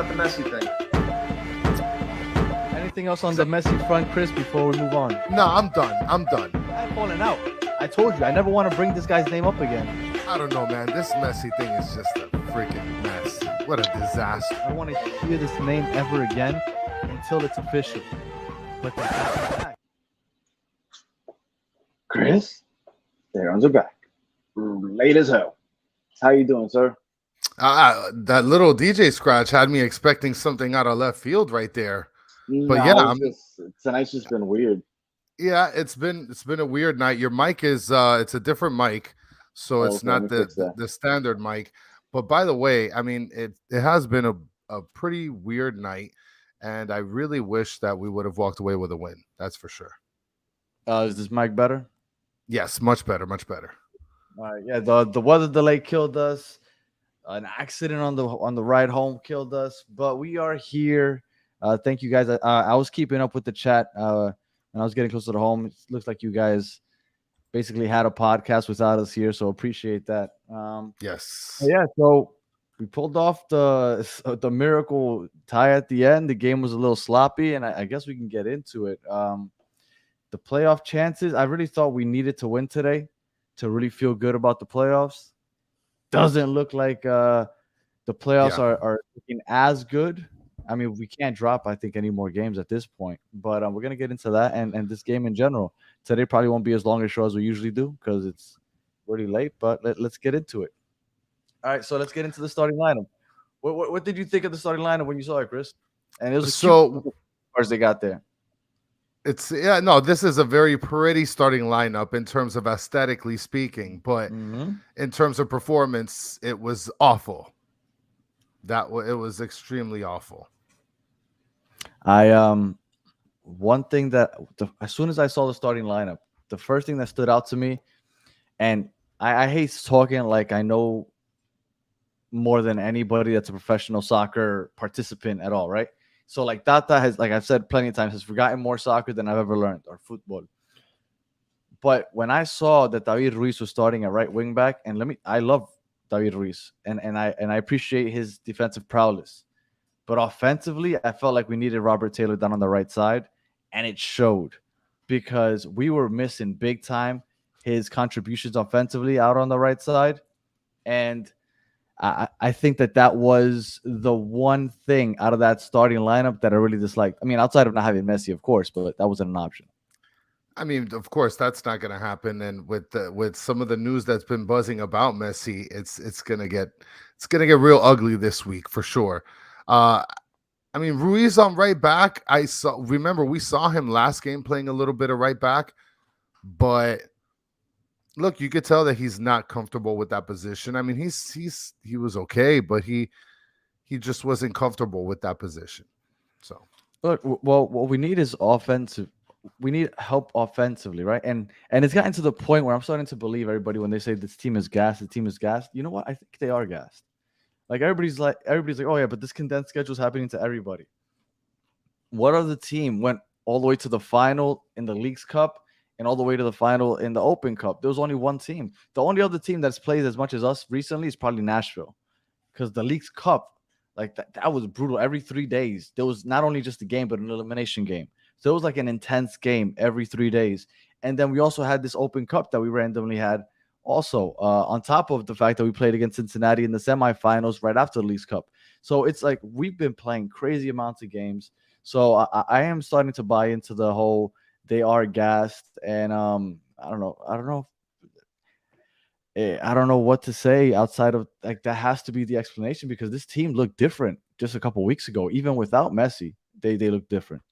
about the Messi thing? Anything else on the Messi front, Chris, before we move on? No, I'm done. I'm falling out. I told you, I never want to bring this guy's name up again. I don't know, man. This Messi thing is just a freaking mess. What a disaster. I don't want to hear this name ever again until it's official. But they're back. Chris, the Herons are back. Late as hell. How you doing, sir? That little DJ scratch had me expecting something out of left field right there. But yeah, tonight's just been weird. Yeah, it's been a weird night. Your mic is it's a different mic, so it's not the standard mic. But by the way, I mean it has been a pretty weird night, and I really wish that we would have walked away with a win. That's for sure. Is this mic better? Yes, much better, much better. All right, yeah. The weather delay killed us. An accident on the ride home killed us, but we are here. Thank you guys. I was keeping up with the chat, and I was getting closer to home. It looks like you guys basically had a podcast without us here, so appreciate that. Yes. Yeah. So we pulled off the miracle tie at the end. The game was a little sloppy, and I guess we can get into it. The playoff chances. I really thought we needed to win today to really feel good about the playoffs. Doesn't look like the playoffs are looking as good. I mean, we can't drop, I think, any more games at this point. But we're going to get into that and this game in general. Today probably won't be as long a show as we usually do because it's really late. But let's get into it. All right, so let's get into the starting lineup. What did you think of the starting lineup when you saw it, Chris? And it was so as far as they got there. This is a very pretty starting lineup in terms of aesthetically speaking, but in terms of performance, it was awful. It was extremely awful. One thing that as soon as I saw the starting lineup, the first thing that stood out to me, and I hate talking like I know more than anybody that's a professional soccer participant at all, right? So like Tata has, like I've said plenty of times, has forgotten more soccer than I've ever learned, or football. But when I saw that David Ruiz was starting at right wing back, and I love David Ruiz, and I appreciate his defensive prowess. But offensively, I felt like we needed Robert Taylor down on the right side, and it showed because we were missing big time his contributions offensively out on the right side. And I think that was the one thing out of that starting lineup that I really disliked. I mean, outside of not having Messi, of course, but that wasn't an option. I mean, of course, that's not going to happen. And with some of the news that's been buzzing about Messi, it's gonna get real ugly this week for sure. I mean, Ruiz on right back. Remember we saw him last game playing a little bit of right back, but look, you could tell that he's not comfortable with that position. I mean, he was okay, but he just wasn't comfortable with that position. So look, well, what we need is offensive. We need help offensively, right? And it's gotten to the point where I'm starting to believe everybody when they say this team is gassed. The team is gassed. You know what? I think they are gassed. Like everybody's like, oh yeah, but this condensed schedule is happening to everybody. What other team went all the way to the final in the Leagues Cup and all the way to the final in the Open Cup? There was only one team. The only other team that's played as much as us recently is probably Nashville, because the Leagues Cup, like that was brutal. Every 3 days, there was not only just a game, but an elimination game. So it was like an intense game every 3 days. And then we also had this Open Cup that we randomly had also on top of the fact that we played against Cincinnati in the semifinals right after the Leagues Cup. So it's like we've been playing crazy amounts of games. So I am starting to buy into the whole they are gassed. And I don't know what to say outside of like that has to be the explanation, because this team looked different just a couple weeks ago. Even without Messi, they look different.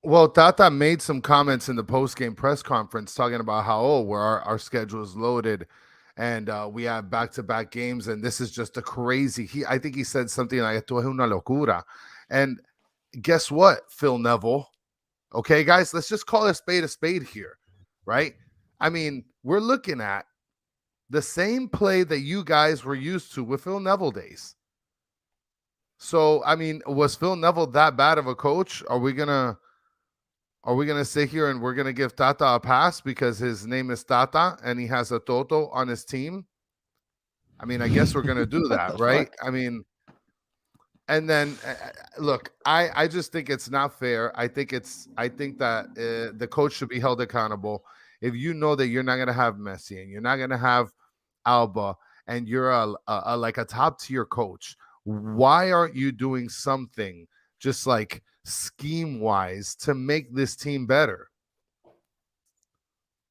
Well, Tata made some comments in the post-game press conference talking about how our schedule is loaded and we have back-to-back games, and this is just a crazy. I think he said something like "Esto es una locura," and guess what, Phil Neville? Okay, guys, let's just call a spade here, right? I mean, we're looking at the same play that you guys were used to with Phil Neville days. So, I mean, was Phil Neville that bad of a coach? Are we gonna sit here and we're gonna give Tata a pass because his name is Tata and he has a Toto on his team? I mean, I guess we're gonna do that, right? I mean, And then look, I just think it's not fair. I think that the coach should be held accountable. If you know that you're not going to have Messi and you're not going to have Alba and you're a like a top tier coach, why aren't you doing something just like scheme wise to make this team better?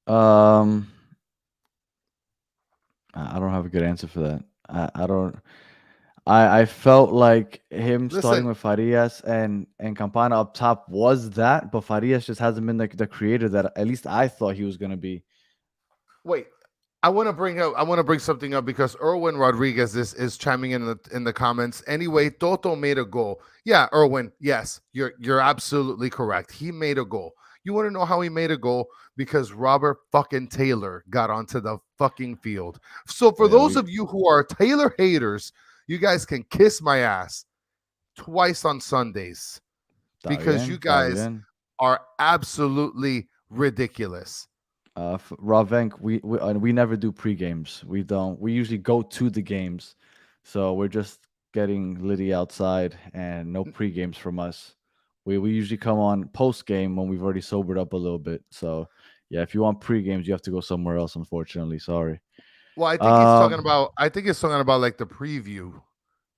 I don't have a good answer for that. I don't. I felt like him starting Listen, with Farias and Campana up top was that, but Farias just hasn't been the creator that at least I thought he was gonna be. wait. I want to bring something up because Erwin Rodriguez is chiming in the comments. Anyway, Toto made a goal. Yeah, Erwin, yes, you're absolutely correct. He made a goal. You want to know how he made a goal? Because Robert fucking Taylor got onto the fucking field. So for Yeah, those of you who are Taylor haters, you guys can kiss my ass twice on Sundays because you guys are absolutely ridiculous. Ravenk, we never do pre games. We don't. We usually go to the games, so we're just getting Liddy outside and no pre games from us. We usually come on post game when we've already sobered up a little bit. So yeah, if you want pre games, you have to go somewhere else. Unfortunately, sorry. Well, I think he's talking about. I think he's talking about like the preview,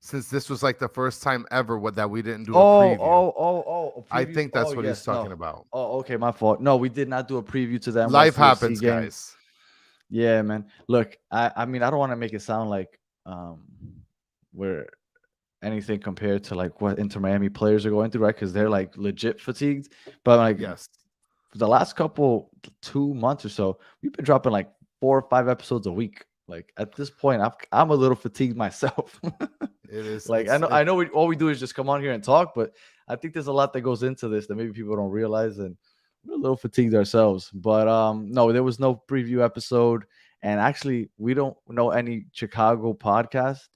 since this was like the first time ever that we didn't do a preview. A I preview. think that's what he's Yes, talking no. about. Oh, okay, my fault. No, we did not do a preview to the Life NYCFC happens, game. guys. Yeah, man. Look, I mean, I don't want to make it sound like we're anything compared to like what Inter Miami players are going through, right? Because they're like legit fatigued. But like Yes, for the last 2 months or so, we've been dropping like 4 or 5 episodes a week. Like at this point, I'm a little fatigued myself. it is. Like I know all we do is just come on here and talk, but I think there's a lot that goes into this that maybe people don't realize, and we're a little fatigued ourselves. But no, there was no preview episode, and actually we don't know any Chicago podcast.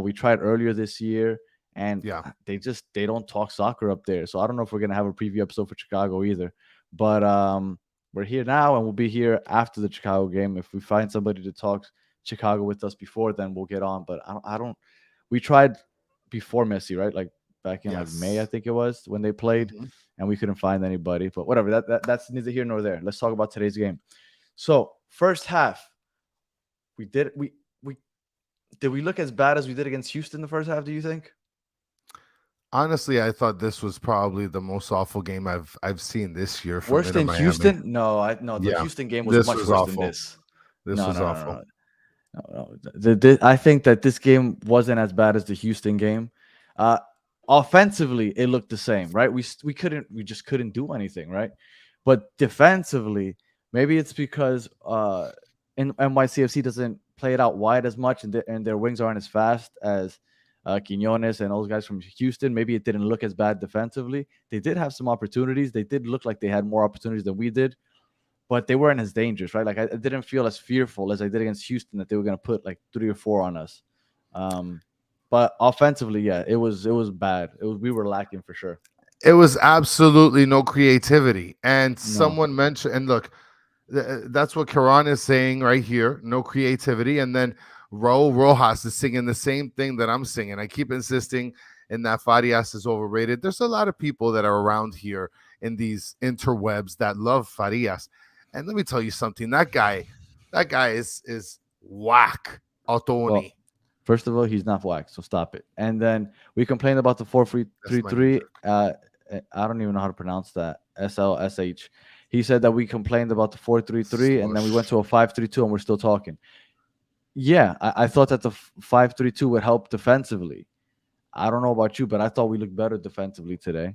We tried earlier this year, and Yeah. they don't talk soccer up there, so I don't know if we're gonna have a preview episode for Chicago either. But we're here now, and we'll be here after the Chicago game. If we find somebody to talk Chicago with us before, then we'll get on. But I don't. We tried before Messi, right? Like back in like May, I Yes. think it was when they played, Mhm. and we couldn't find anybody. But whatever. That's neither here nor there. Let's talk about today's game. So first half, we did we look as bad as we did against Houston the first half? Do you think? Honestly, I thought this was probably the most awful game I've seen this year from Worse Inter than Miami. Houston? No, the Yeah, Houston game was this much was worse than awful. this. This No, was no, no, awful. no, no. I think that this game wasn't as bad as the Houston game. Offensively, it looked the same, right? We just couldn't do anything, right? But defensively, maybe it's because NYCFC doesn't play it out wide as much, and their wings aren't as fast as Quinones and those guys from Houston. Maybe it didn't look as bad defensively. They did have some opportunities. They did look like they had more opportunities than we did, but they weren't as dangerous, right? Like I didn't feel as fearful as I did against Houston that they were going to put like 3 or 4 on us. But offensively, yeah, it was bad. We were lacking for sure. It was absolutely no creativity. And No. someone mentioned, and look, that's what Karan is saying right here. No creativity. And then Raul Rojas is singing the same thing that I'm singing. I keep insisting in that Farias is overrated. There's a lot of people that are around here in these interwebs that love Farias. And let me tell you something. That guy is whack. Otoni. Well, first of all, he's not whack, so stop it. And then we complained about the 4-3-3. I don't even know how to pronounce that. SLSH. He said that we complained about the 4-3-3, and then we went to a 5-3-2, and we're still talking. Yeah, I thought that the 5-3-2 would help defensively. I don't know about you, but I thought we looked better defensively today.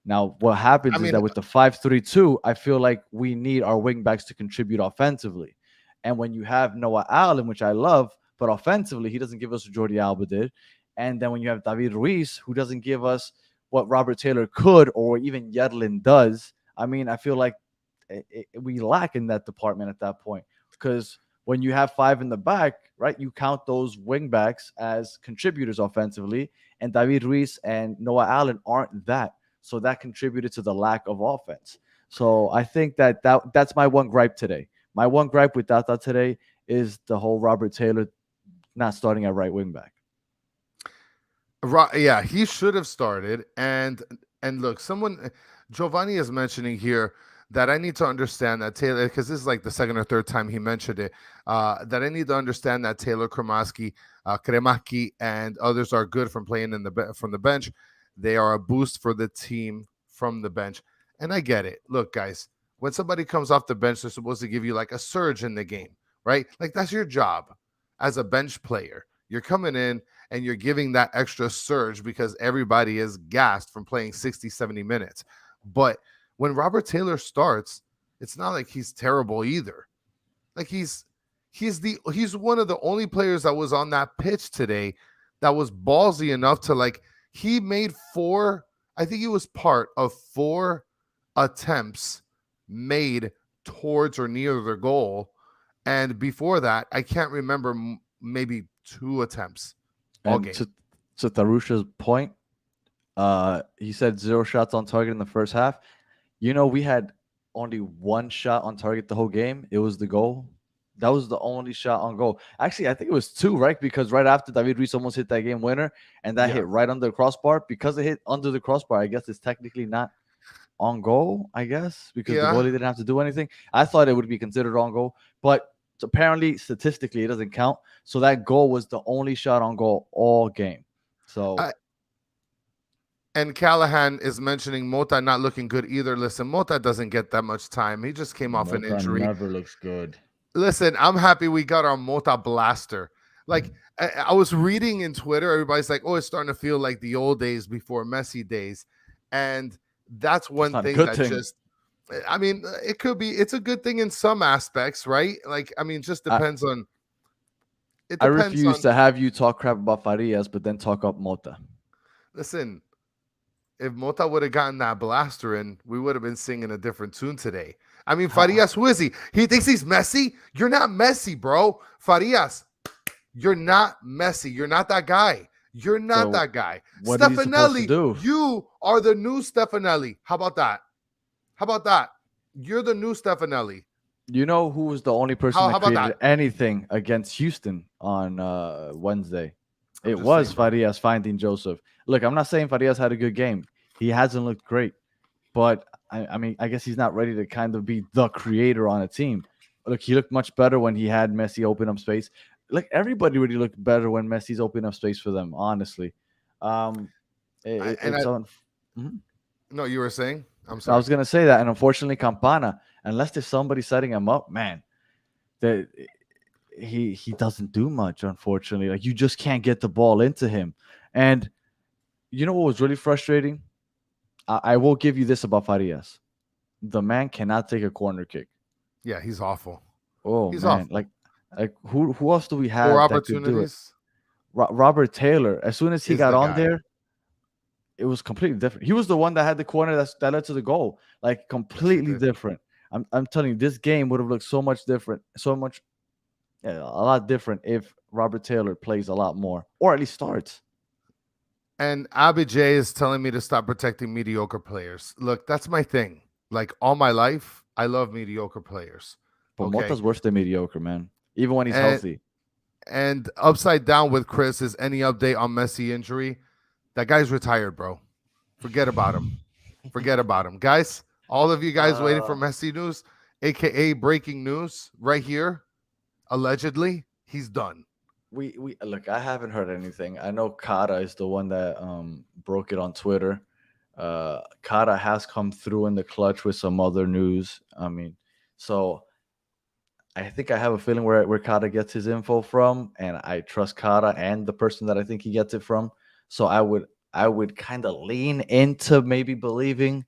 Now, what happens is that with the 5-3-2, I feel like we need our wingbacks to contribute offensively. And when you have Noah Allen, which I love, but offensively, he doesn't give us what Jordi Alba did. And then when you have David Ruiz, who doesn't give us what Robert Taylor could or even Yedlin does, I mean, I feel like we lack in that department at that point. Because when you have 5 in the back, right, you count those wingbacks as contributors offensively. And David Ruiz and Noah Allen aren't that. So that contributed to the lack of offense. So I think that's my one gripe today. My one gripe with Tata today is the whole Robert Taylor not starting at right wing back. Right, yeah, he should have started. And look, Giovanni is mentioning here that I need to understand that Taylor, because this is like the second or third time he mentioned it, that I need to understand that Taylor Kremaki, and others are good from playing from the bench. They are a boost for the team from the bench, and I get it. Look, guys, when somebody comes off the bench, they're supposed to give you like a surge in the game, right? Like that's your job as a bench player. You're coming in and you're giving that extra surge because everybody is gassed from playing 60, 70 minutes. But when Robert Taylor starts, it's not like he's terrible either. Like he's one of the only players that was on that pitch today that was ballsy enough to like he made I think he was part of 4 attempts made towards or near their goal. And before that, I can't remember maybe 2 attempts all And game. to Tarusha's point, he said 0 shots on target in the first half. We had only 1 shot on target the whole game. It was the goal. That was the only shot on goal. Actually, I think it was 2, right? Because right after David Ruiz almost hit that game winner, and that hit right under the crossbar. Because it hit under the crossbar, I guess it's technically not on goal, I guess, because the goalie didn't have to do anything. I thought it would be considered on goal, but apparently statistically it doesn't count. So that goal was the only shot on goal all game. So and Callahan is mentioning Mota not looking good either. Listen, Mota doesn't get that much time. He just came off an injury. Never looks good. Listen, I'm happy we got our Mota blaster. Like I was reading in Twitter, everybody's like, "Oh, it's starting to feel like the old days before Messi days," and that's one thing that just. I mean, it could be. It's a good thing in some aspects, right? Like, I mean, just depends on. I refuse to have you talk crap about Farias, but then talk up Mota. Listen, if Mota would have gotten that blaster in, we would have been singing a different tune today. I mean, Farias, who is he? He thinks he's Messi? You're not Messi, bro. Farias, you're not Messi. You're not that guy. You're not that guy. What are you supposed to do? You are the new Stefanelli. How about that? How about that? You're the new Stefanelli. You know who was the only person that created anything against Houston on Wednesday? It was Farias finding Joseph. Look, I'm not saying Farias had a good game. He hasn't looked great. But, I mean, I guess he's not ready to kind of be the creator on a team. Look, he looked much better when he had Messi open up space. Look, everybody really looked better when Messi's opened up space for them, honestly. No, you were saying? I'm sorry. I was going to say that. And unfortunately, Campana, unless there's somebody setting him up, man, that he doesn't do much, unfortunately. Like, you just can't get the ball into him. And you know what was really frustrating? I will give you this about Farias. The man cannot take a corner kick. Yeah, he's awful. Oh, he's man. Awful. Like who else do we have 4 opportunities? Robert Taylor. As soon as he got on there, it was completely different. He was the one that had the corner that led to the goal. Like, completely different. I'm telling you, this game would have looked so much different, a lot different if Robert Taylor plays a lot more, or at least starts. And Abijay is telling me to stop protecting mediocre players. Look, that's my thing. Like, all my life, I love mediocre players. But Mota's worse than mediocre, man. Even when he's healthy. And upside down with Chris is any update on Messi injury. That guy's retired, bro. Forget about him. Forget about him. Guys, all of you guys waiting for Messi news, a.k.a. breaking news right here. Allegedly, he's done. We look, I haven't heard anything. I know Kara is the one that broke it on Twitter. Kara has come through in the clutch with some other news. I mean, so I think I have a feeling where Kara gets his info from, and I trust Kara and the person that I think he gets it from. So I would kind of lean into maybe believing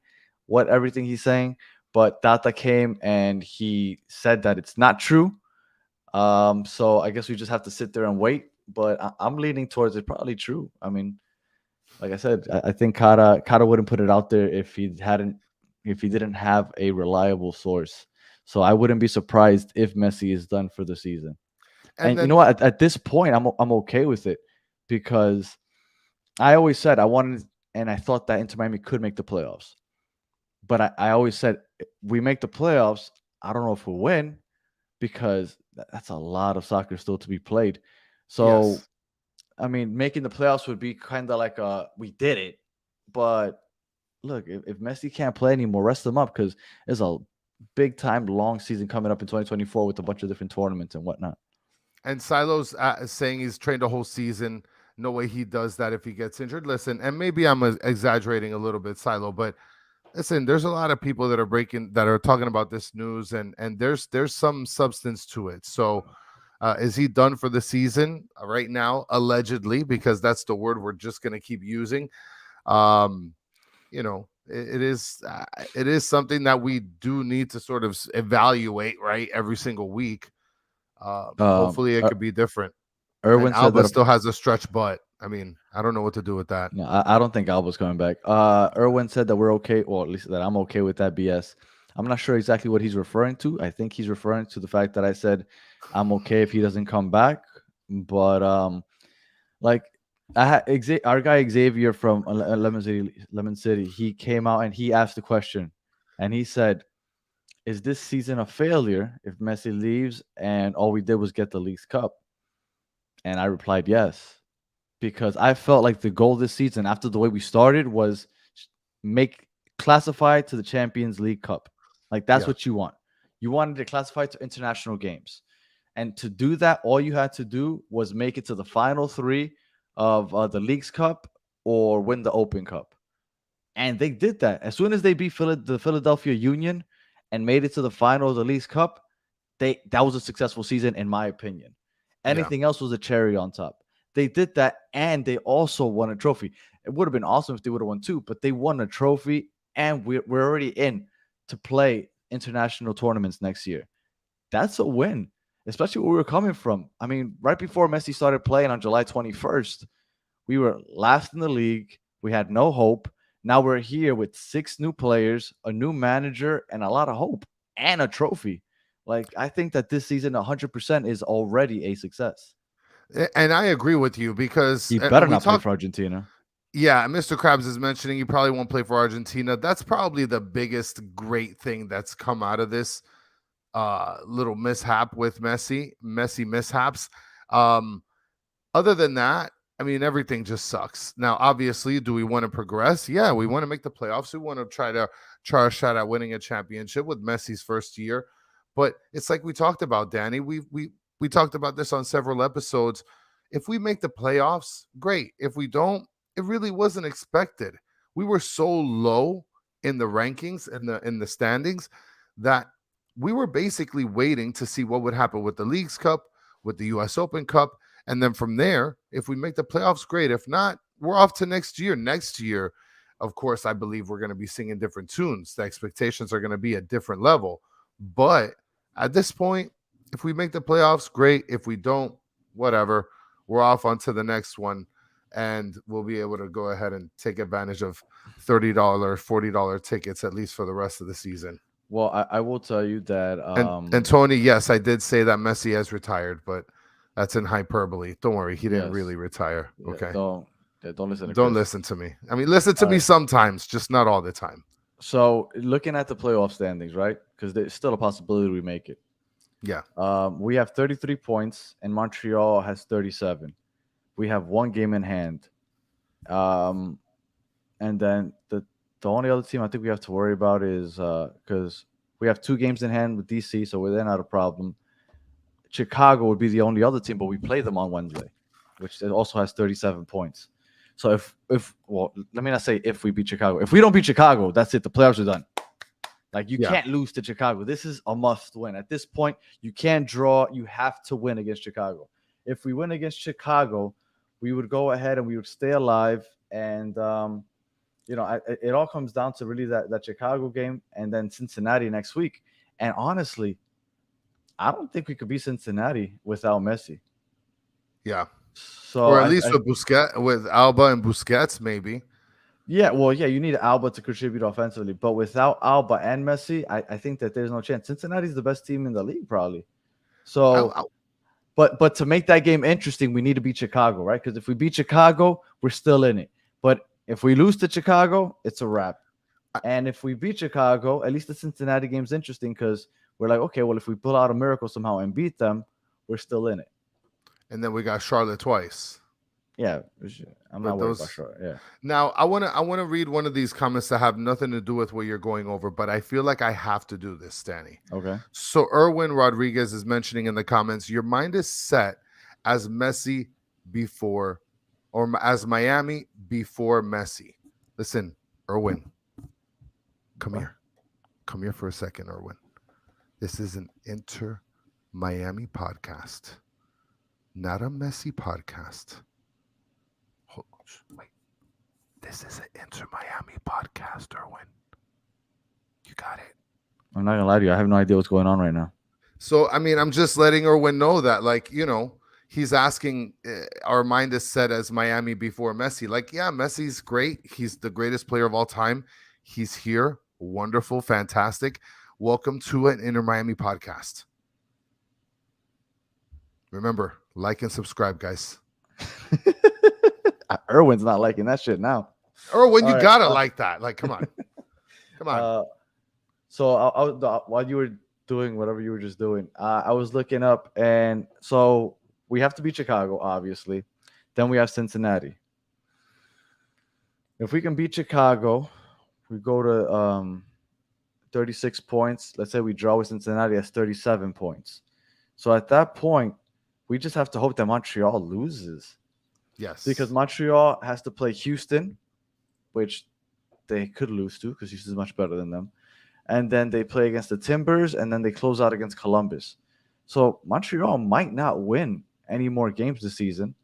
everything he's saying. But Tata came and he said that it's not true. So I guess we just have to sit there and wait. But I'm leaning towards it probably true. I mean, like I said, I think Kara wouldn't put it out there if he didn't have a reliable source. So I wouldn't be surprised if Messi is done for the season. And then, you know what? At this point, I'm okay with it, because I always said I wanted, and I thought that Inter Miami could make the playoffs. But I always said, we make the playoffs, I don't know if we'll win, because that's a lot of soccer still to be played. So I mean, making the playoffs would be kind of like we did it. But look, if Messi can't play anymore, rest him up because there's a big time long season coming up in 2024 with a bunch of different tournaments and whatnot. And Silo's saying he's trained a whole season. No way he does that if he gets injured. Listen, and maybe I'm exaggerating a little bit, Silo, but listen, there's a lot of people that are talking about this news, and there's some substance to it. So, is he done for the season right now? Allegedly, because that's the word we're just going to keep using. It is something that we do need to sort of evaluate, right, every single week. Hopefully it could be different. Erwin said Alba that still has a stretch butt. I mean, I don't know what to do with that. No, I don't think Alba's coming back. Erwin said that we're okay, or at least that I'm okay with that BS. I'm not sure exactly what he's referring to. I think he's referring to the fact that I said I'm okay if he doesn't come back. But like our guy Xavier from Lemon City, he came out and he asked the question, and he said, "Is this season a failure if Messi leaves and all we did was get the Leagues Cup?" And I replied, yes. Because I felt like the goal this season, after the way we started, was classify to the Champions League Cup. Like that's what you want. You wanted to classify to international games, and to do that, all you had to do was make it to the final three of the Leagues Cup or win the Open Cup, and they did that. As soon as they beat the Philadelphia Union and made it to the final of the Leagues Cup, that was a successful season, in my opinion. Anything else was a cherry on top. They did that, and they also won a trophy. It would have been awesome if they would have won two, but they won a trophy, and we're already in to play international tournaments next year. That's a win, especially where we were coming from. I mean, right before Messi started playing on July 21st, we were last in the league. We had no hope. Now we're here with 6 new players, a new manager, and a lot of hope, and a trophy. Like, I think that this season 100% is already a success. And I agree with you because he better not play for Argentina. Yeah, Mr. Krabs is mentioning he probably won't play for Argentina. That's probably the biggest great thing that's come out of this little mishap with Messi mishaps. Other than that, I mean, everything just sucks. Now, obviously, do we want to progress? Yeah, we want to make the playoffs. We want to try a shot at winning a championship with Messi's first year. But it's like we talked about, Danny. We talked about this on several episodes. If we make the playoffs, great. If we don't, it really wasn't expected. We were so low in the rankings and in the standings that we were basically waiting to see what would happen with the Leagues Cup, with the US Open Cup, and then from there, if we make the playoffs, great. If not, we're off to next year. Next year, of course, I believe we're going to be singing different tunes. The expectations are going to be a different level. But at this point, if we make the playoffs, great. If we don't, whatever. We're off onto the next one, and we'll be able to go ahead and take advantage of $30, $40 tickets, at least for the rest of the season. Well, I will tell you that... And Tony, yes, I did say that Messi has retired, but that's in hyperbole. Don't worry. He didn't really retire. Okay. Don't listen to Don't listen to me. I mean, listen to me sometimes, just not all the time. So looking at the playoff standings, right? Because there's still a possibility we make it. Yeah. We have 33 points, and Montreal has 37. We have 1 game in hand. And then the only other team I think we have to worry about is because we have 2 games in hand with DC, so we're then not a problem. Chicago would be the only other team, but we play them on Wednesday, which also has 37 points. So well, let me not say if we beat Chicago. If we don't beat Chicago, that's it. The playoffs are done. Like, you can't lose to Chicago. This is a must win. At this point, you can't draw. You have to win against Chicago. If we win against Chicago, we would go ahead and we would stay alive. And, it all comes down to really that Chicago game and then Cincinnati next week. And honestly, I don't think we could beat Cincinnati without Messi. Yeah. So, or at least with Alba and Busquets, maybe. Yeah, well, you need Alba to contribute offensively, but without Alba and Messi, I think that there's no chance. Cincinnati's the best team in the league, probably. So, but to make that game interesting, we need to beat Chicago, right? Because if we beat Chicago, we're still in it. But if we lose to Chicago, it's a wrap. And if we beat Chicago, at least the Cincinnati game's interesting because we're like, okay, well, if we pull out a miracle somehow and beat them, we're still in it. And then we got Charlotte twice. Yeah, I'm But not worried about those short. Yeah. now I wanna read one of these comments that have nothing to do with what you're going over, but I feel like I have to do this, Stanny. Okay. So Erwin Rodriguez is mentioning in the comments, your mind is set as Messi before, or as Miami before Messi. Listen, Erwin, come here. Come here for a second, Erwin. This is an Inter Miami podcast, not a Messi podcast. Wait. This is an Inter Miami podcast, Erwin. You got it. I'm not gonna lie to you. I have no idea what's going on right now. So, I mean, I'm just letting Erwin know that, like, he's asking, our mind is set as Miami before Messi. Like, yeah, Messi's great. He's the greatest player of all time. He's here. Wonderful. Fantastic. Welcome to an Inter Miami podcast. Remember, like and subscribe, guys. Erwin's not liking that shit now. Erwin, you All right, gotta like that. Like, come on. Come on. So while you were doing whatever you were just doing, I was looking up, and so we have to beat Chicago, obviously. Then we have Cincinnati. If we can beat Chicago, we go to 36 points. Let's say we draw with Cincinnati, that's 37 points. So at that point, we just have to hope that Montreal loses. Yes. Because Montreal has to play Houston, which they could lose to because Houston's much better than them. And then they play against the Timbers, and then they close out against Columbus. So Montreal might not win any more games this season,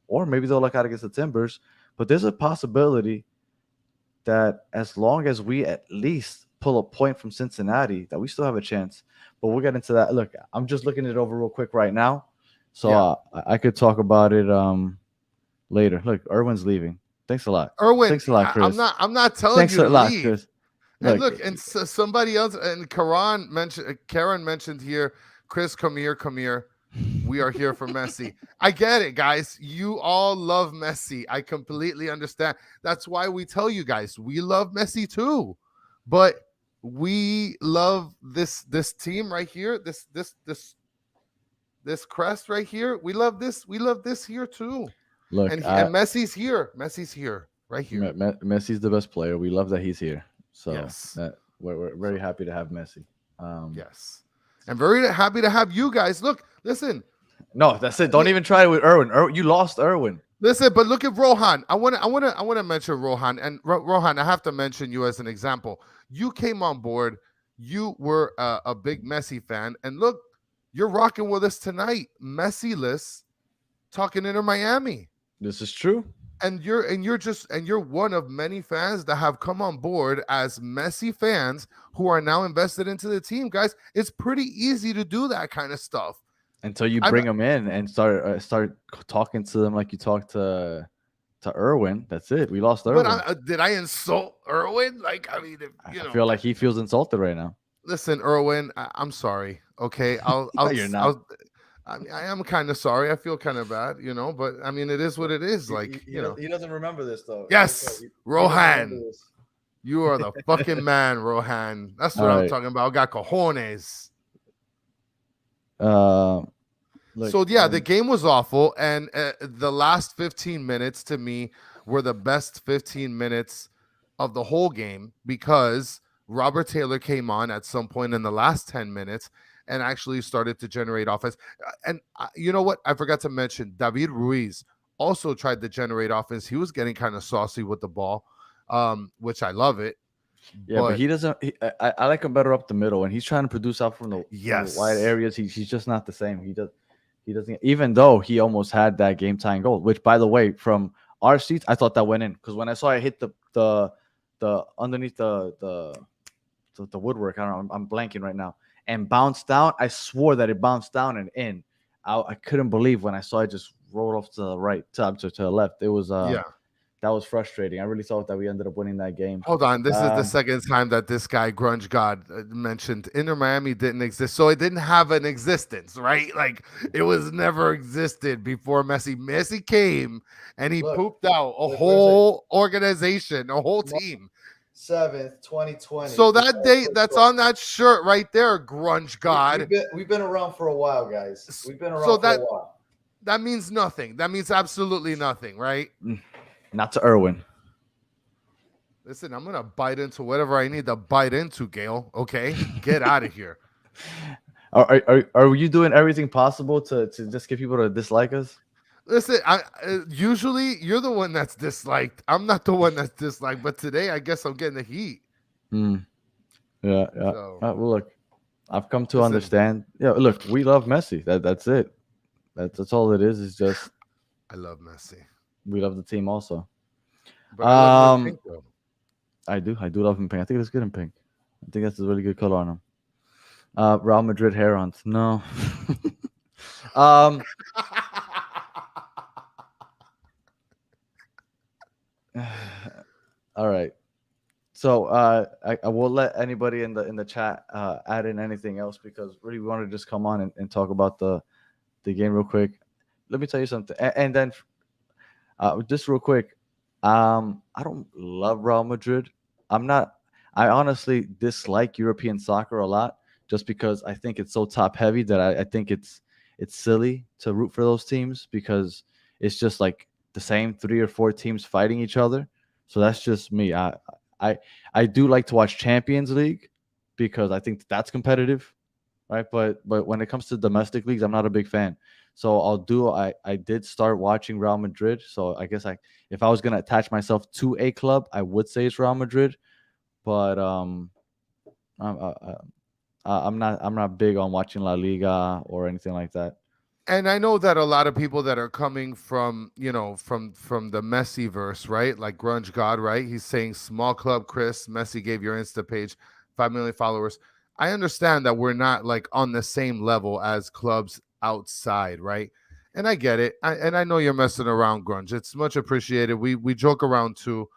or maybe they'll luck out against the Timbers. But there's a possibility that as long as we at least pull a point from Cincinnati, that we still have a chance. But we'll get into that. Look, I'm just looking it over real quick right now. So I could talk about it later. Look, Erwin's leaving. Thanks a lot. Erwin, thanks a lot, Chris. I'm not telling Thanks you a to lot, leave. Chris. And look, and somebody else, and Karen mentioned here, Chris, come here. We are here for Messi. I get it, guys. You all love Messi. I completely understand. That's why we tell you guys, we love Messi too. But we love this team right here, this crest right here. We love this. We love this here too. Look, and Messi's here. Messi's here, right here. Messi's the best player. We love that he's here. So yes. We're very happy to have Messi. Yes. I'm very happy to have you guys. Look, listen. No, that's it. Don't even try it with Erwin. You lost Erwin. Listen, but look at Rohan. I want to mention Rohan. And Rohan, I have to mention you as an example. You came on board. You were a big Messi fan. And look, you're rocking with us tonight. Messi-less, talking Inter Miami. This is true. And you're one of many fans that have come on board as Messi fans who are now invested into the team. Guys, it's pretty easy to do that kind of stuff until you bring them in and start talking to them like you talked to Erwin. That's it. We lost Erwin. But did I insult Erwin? Like, I mean, I feel like he feels insulted right now. Listen, Erwin, I'm sorry. Okay, You're not. I mean, I am kind of sorry. I feel kind of bad, but I mean, it is what it is. Like, he doesn't remember this though. Yes, Rohan, you are the fucking man, Rohan. That's what I'm talking about. I got cojones. So yeah, the game was awful, and the last 15 minutes to me were the best 15 minutes of the whole game because Robert Taylor came on at some point in the last 10 minutes and actually started to generate offense. And you know what? I forgot to mention, David Ruiz also tried to generate offense. He was getting kind of saucy with the ball, which I love it. Yeah, but he doesn't. I like him better up the middle. When he's trying to produce out from the wide areas, he's just not the same. He doesn't. Even though he almost had that game tying goal, which by the way, from our seats, I thought that went in because when I saw it hit the underneath the woodwork, I don't know. I'm blanking right now. And bounced down. I swore that it bounced down and in. I couldn't believe when I saw it just roll off to the right, to the left. It was that was frustrating. I really thought that we ended up winning that game. Hold on, this is the second time that this guy Grunge God mentioned Inter Miami didn't exist, so it didn't have an existence, right? Like it was never existed before Messi. Messi came and he pooped out a whole organization, a whole team. 7th, 2020. So that date that's on that shirt right there, Grunge God. We've been around for a while, guys. We've been around for a while. That means nothing. That means absolutely nothing, right? Not to Irwin. Listen, I'm gonna bite into whatever I need to bite into, Gail. Okay, get out of here. Are you doing everything possible to just get people to dislike us? Listen, I usually you're the one that's disliked. I'm not the one that's disliked, but today I guess I'm getting the heat. Hmm. Yeah, yeah. So Well, look, I've come to listen, understand. Yeah, look, we love Messi. That's it. That's all it is. It's just I love Messi, we love the team also. but I love him in Um, pink though. I do love him pink. I think it's good in pink. I think that's a really good color on him. Real Madrid herons. No. um. All right. So I will let anybody in the chat add in anything else because really we want to just come on and talk about the game real quick. Let me tell you something, and then just real quick, I don't love Real Madrid. I'm not. I honestly dislike European soccer a lot, just because I think it's so top heavy that I think it's silly to root for those teams because it's just like the same 3 or 4 teams fighting each other. So that's just me. I I do like to watch Champions League because I think that's competitive, right? But when it comes to domestic leagues, I'm not a big fan. So I did start watching Real Madrid. So I guess if I was gonna attach myself to a club, I would say it's Real Madrid. But I'm, I'm not big on watching La Liga or anything like that. And I know that a lot of people that are coming from, from the Messi verse, right? Like Grunge God, right? He's saying small club Chris, Messi gave your Insta page 5 million followers. I understand that we're not like on the same level as clubs outside, right? And I get it. And I know you're messing around, Grunge. It's much appreciated. We joke around too.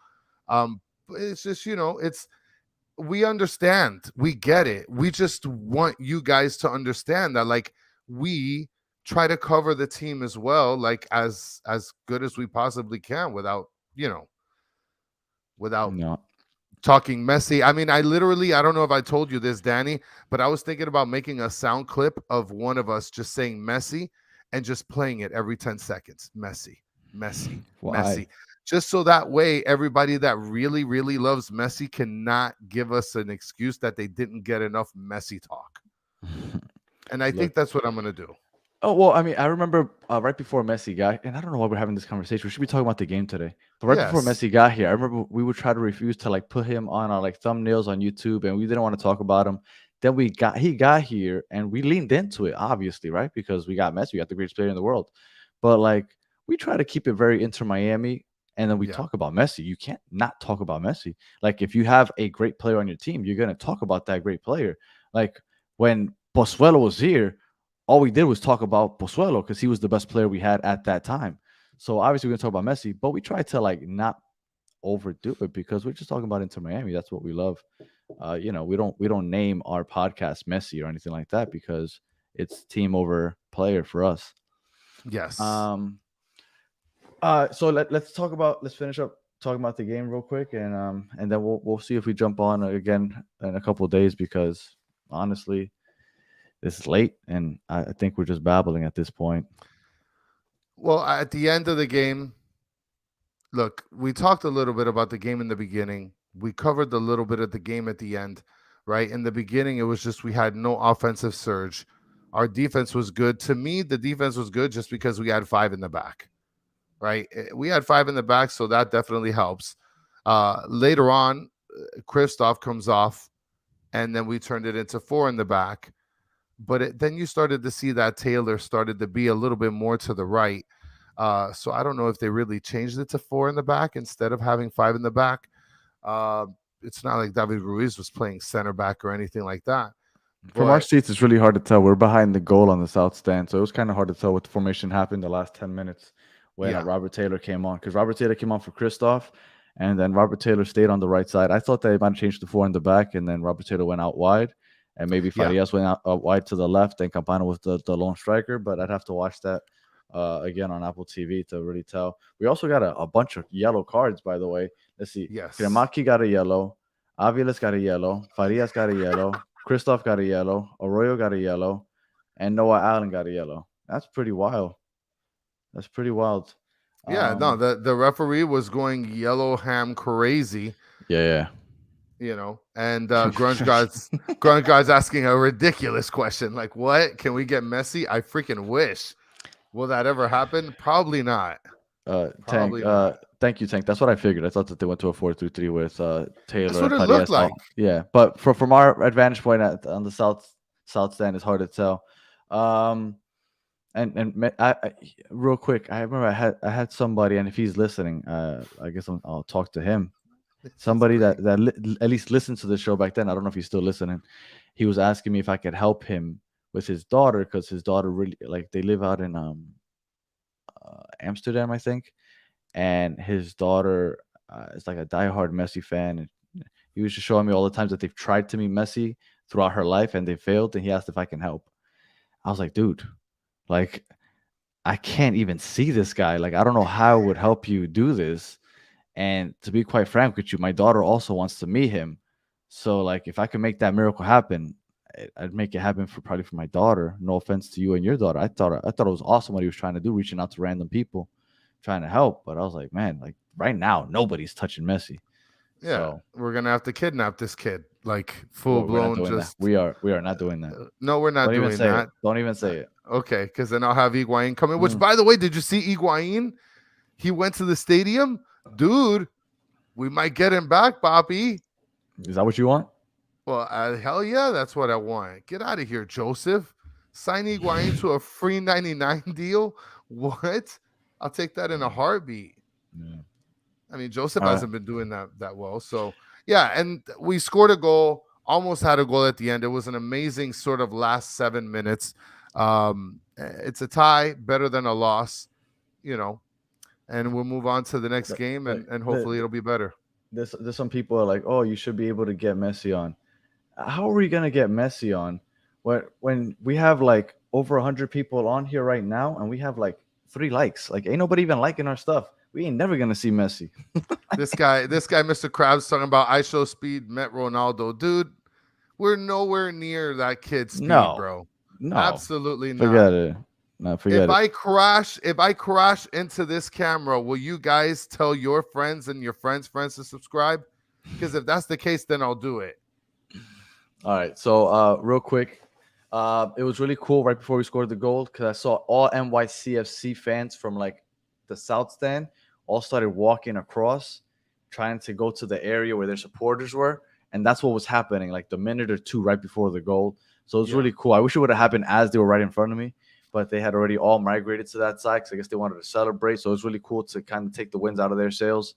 But it's just, it's we understand. We get it. We just want you guys to understand that like we try to cover the team as well, like as good as we possibly can without, without No. talking Messi. I mean, I don't know if I told you this, Danny, but I was thinking about making a sound clip of one of us just saying Messi and just playing it every 10 seconds. Messi, Messi, Why? Messi. Just so that way everybody that really, really loves Messi cannot give us an excuse that they didn't get enough Messi talk. And I think Look. that's what I'm going to do. Oh well, I mean, I remember right before Messi got, and I don't know why we're having this conversation. We should be talking about the game today. But right before Yes. Messi got here, I remember we would try to refuse to like put him on our like thumbnails on YouTube, and we didn't want to talk about him. Then he got here, and we leaned into it, obviously, right? Because we got Messi, we got the greatest player in the world. But like, we try to keep it very Inter Miami, and then we Yeah. talk about Messi. You can't not talk about Messi. Like, if you have a great player on your team, you're gonna talk about that great player. Like when Pozuelo was here, all we did was talk about Pozuelo because he was the best player we had at that time. So obviously we're gonna talk about Messi, but we try to like not overdo it because we're just talking about Inter Miami. That's what we love. We don't name our podcast Messi or anything like that because it's team over player for us. Yes. So let's finish up talking about the game real quick and then we'll see if we jump on again in a couple of days because honestly it's late and I think we're just babbling at this point. Well, at the end of the game, look, we talked a little bit about the game in the beginning. We covered a little bit of the game at the end, right? In the beginning, it was just we had no offensive surge. Our defense was good. To me, the defense was good just because we had 5 in the back, right? We had 5 in the back, so that definitely helps. Later on, Kristoff comes off, and then we turned it into 4 in the back. But then you started to see that Taylor started to be a little bit more to the right. So I don't know if they really changed it to 4 in the back instead of having 5 in the back. Uh, it's not like David Ruiz was playing center back or anything like that. From our But seats, it's really hard to tell. We're behind the goal on the south stand, so it was kind of hard to tell what the formation happened the last 10 minutes when yeah, Robert Taylor came on because Robert Taylor came on for Christoph, and then Robert Taylor stayed on the right side. I thought they might have changed the 4 in the back, and then Robert Taylor went out wide, and maybe yeah, Farias went out wide to the left, and Campana was the lone striker. But I'd have to watch that again on Apple TV to really tell. We also got a bunch of yellow cards, by the way. Let's see. yes. Kremaki got a yellow. Avila's got a yellow. Farias got a yellow. Christoph got a yellow. Arroyo got a yellow. And Noah Allen got a yellow. That's pretty wild. That's pretty wild. Yeah, no, the referee was going yellow ham crazy, Yeah, and Grunge God's asking a ridiculous question like, "What? Can we get Messi?" I freaking wish. Will that ever happen? Probably not. Tank. Probably not. Thank you, Tank. That's what I figured. I thought that they went to a 4-3-3 with That's Taylor what and it looked Farias. like. Yeah, but from our advantage point on the south stand, it's hard to tell. Real quick, I remember I had somebody, and if he's listening, I guess I'll talk to him. This is Somebody great. at least listened to the show back then. I don't know if he's still listening. He was asking me if I could help him with his daughter because his daughter really like they live out in Amsterdam, I think, and his daughter is like a diehard Messi fan. And he was just showing me all the times that they've tried to meet Messi throughout her life and they failed, and he asked if I can help. I was like, dude, like I can't even see this guy. Like I don't know how it would help you do this. And to be quite frank with you, my daughter also wants to meet him. So like if I could make that miracle happen, I'd make it happen for probably for my daughter. No offense to you and your daughter. I thought it was awesome what he was trying to do, reaching out to random people, trying to help. But I was like, man, like right now, nobody's touching Messi. Yeah, So we're gonna have to kidnap this kid, like full we're not blown. doing that. Just We are not doing that. no, we're not Don't even doing say that. it. Don't even say it. Okay, because then I'll have Higuain coming. Which, Mm. by the way, did you see Higuain? He went to the stadium, dude. We might get him back, Bobby. Is that what you want? Well, hell yeah, that's what I want. Get out of here, Joseph. Sign Higuain to a free 99 deal. What? I'll take that in a heartbeat. Yeah. I mean, Joseph All right. hasn't been doing that well. So yeah, and we scored a goal, almost had a goal at the end. It was an amazing sort of last 7 minutes. It's a tie, better than a loss, and we'll move on to the next game, and hopefully it'll be better. There's some people are like, oh, you should be able to get Messi on. How are we gonna get Messi on when we have like over 100 people on here right now and we have like 3 likes? Like ain't nobody even liking our stuff. We ain't never gonna see Messi. This guy, Mr. Krabs, talking about I show speed met Ronaldo. Dude, we're nowhere near that kid's speed, bro. No, Absolutely not. Forget it. No, forget if it. if I crash into this camera, will you guys tell your friends and your friends' friends to subscribe? Because if that's the case, then I'll do it. All right. So real quick, it was really cool right before we scored the goal because I saw all NYCFC fans from like the South Stand all started walking across, trying to go to the area where their supporters were, and that's what was happening like the minute or two right before the goal. So it was really cool. I wish it would have happened as they were right in front of me, but they had already all migrated to that side because I guess they wanted to celebrate. So it was really cool to kind of take the winds out of their sails.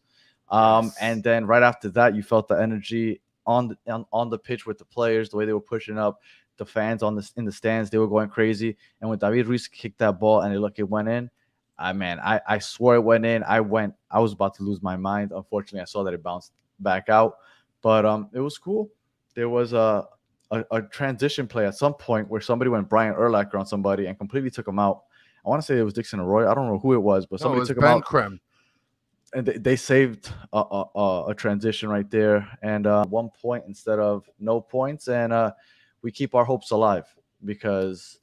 And then right after that, you felt the energy on the pitch with the players, the way they were pushing up, the fans in the stands, they were going crazy. And when David Ruiz kicked that ball and it went in, I swore it went in. I was about to lose my mind. Unfortunately, I saw that it bounced back out, but it was cool. There was a transition play at some point where somebody went Brian Urlacher on somebody and completely took him out. I want to say it was Dixon Arroyo. I don't know who it was, but somebody took him out. Krem. And they saved a transition right there, and 1 point instead of no points, and we keep our hopes alive because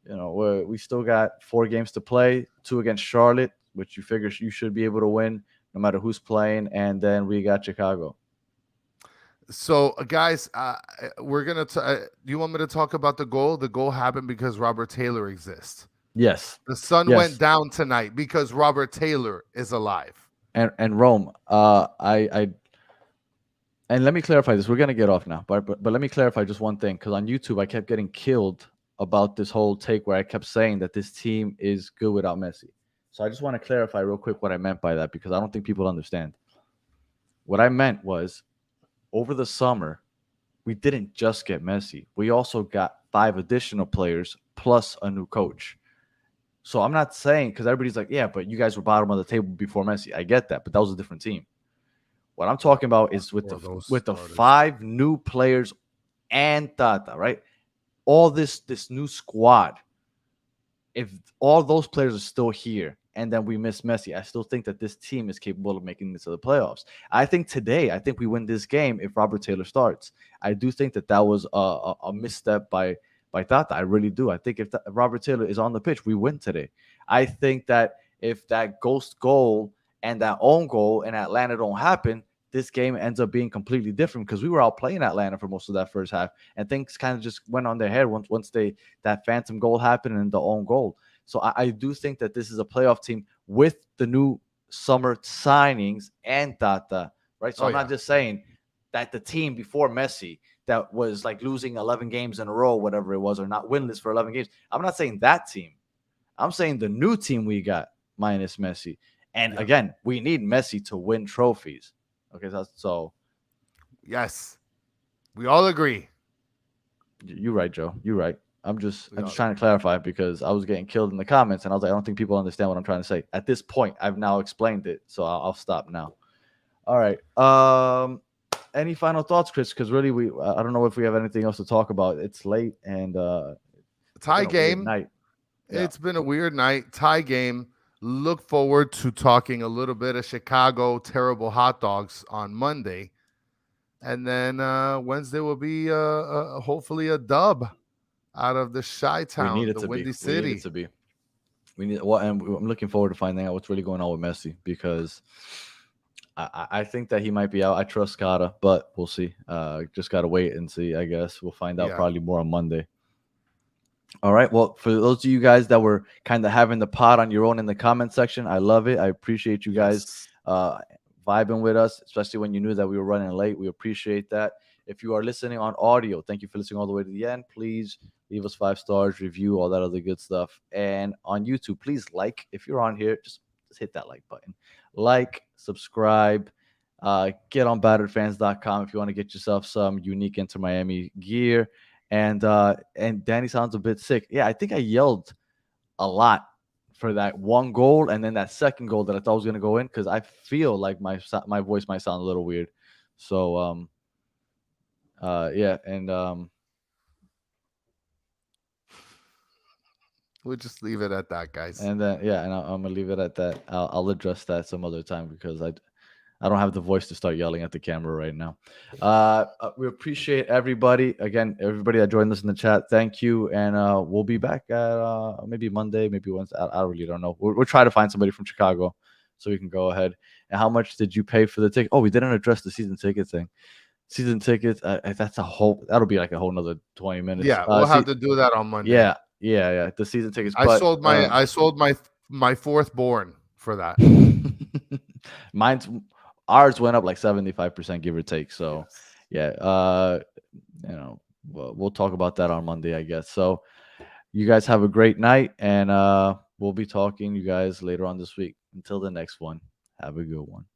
we still got 4 games to play, 2 against Charlotte, which you figure you should be able to win no matter who's playing, and then we got Chicago. So, guys, we're gonna. Do you want me to talk about the goal? The goal happened because Robert Taylor exists. Yes, the sun went down tonight because Robert Taylor is alive. And Rome, and let me clarify this. We're gonna get off now, but let me clarify just one thing because on YouTube I kept getting killed about this whole take where I kept saying that this team is good without Messi. So I just want to clarify real quick what I meant by that because I don't think people understand. What I meant was, over the summer, we didn't just get Messi. We also got 5 additional players plus a new coach. So I'm not saying, because everybody's like, yeah, but you guys were bottom of the table before Messi. I get that, but that was a different team. What I'm talking about is with the 5 new players and Tata, right? All this new squad. If all those players are still here and then we miss Messi, I still think that this team is capable of making this to the playoffs. I think we win this game if Robert Taylor starts. I do think that was a misstep by Tata. I really do. I think if Robert Taylor is on the pitch, we win today. I think that if that ghost goal and that own goal in Atlanta don't happen, this game ends up being completely different because we were out playing Atlanta for most of that first half, and things kind of just went on their head once that phantom goal happened and the own goal. So I do think that this is a playoff team with the new summer signings and Tata, right? So I'm not just saying that the team before Messi that was like losing 11 games in a row, whatever it was, or not winless for 11 games. I'm not saying that team. I'm saying the new team we got minus Messi. And again, we need Messi to win trophies. Okay, so yes, we all agree. You're right, Joe. You're right. I'm just trying to clarify because I was getting killed in the comments, and I was like, I don't think people understand what I'm trying to say. At this point, I've now explained it, so I'll stop now. All right. Any final thoughts, Chris? Because really, I don't know if we have anything else to talk about. It's late and tie game night. Yeah. It's been a weird night. Tie game. Look forward to talking a little bit of Chicago terrible hot dogs on Monday, and then Wednesday will be hopefully a dub out of the Chi-Town, the Windy City. We need it to be. And I'm looking forward to finding out what's really going on with Messi because I think that he might be out. I trust Kata, but we'll see. Just got to wait and see, I guess. We'll find out probably more on Monday. All right. Well, for those of you guys that were kind of having the pod on your own in the comment section, I love it. I appreciate you guys vibing with us, especially when you knew that we were running late. We appreciate that. If you are listening on audio, thank you for listening all the way to the end. Please leave us 5 stars, review, all that other good stuff. And on YouTube, please like. If you're on here, just hit that like button. Like, subscribe, get on batteredfans.com if you want to get yourself some unique Inter Miami gear. And Danny sounds a bit sick. Yeah, I think I yelled a lot for that one goal and then that second goal that I thought was going to go in because I feel like my voice might sound a little weird. So, yeah, and we'll just leave it at that, guys. And then, and I'm going to leave it at that. I'll address that some other time because I don't have the voice to start yelling at the camera right now. We appreciate everybody. Again, everybody that joined us in the chat, thank you. And we'll be back at maybe Monday, maybe Wednesday. I really don't know. We'll try to find somebody from Chicago so we can go ahead. And how much did you pay for the ticket? Oh, we didn't address the season ticket thing. Season tickets, that'll be like a whole nother 20 minutes. Yeah, we'll have to do that on Monday. Yeah. The season tickets. I sold my fourth born for that. Ours went up like 75%, give or take. So, we'll talk about that on Monday, I guess. So, you guys have a great night, and we'll be talking to you guys later on this week. Until the next one, have a good one.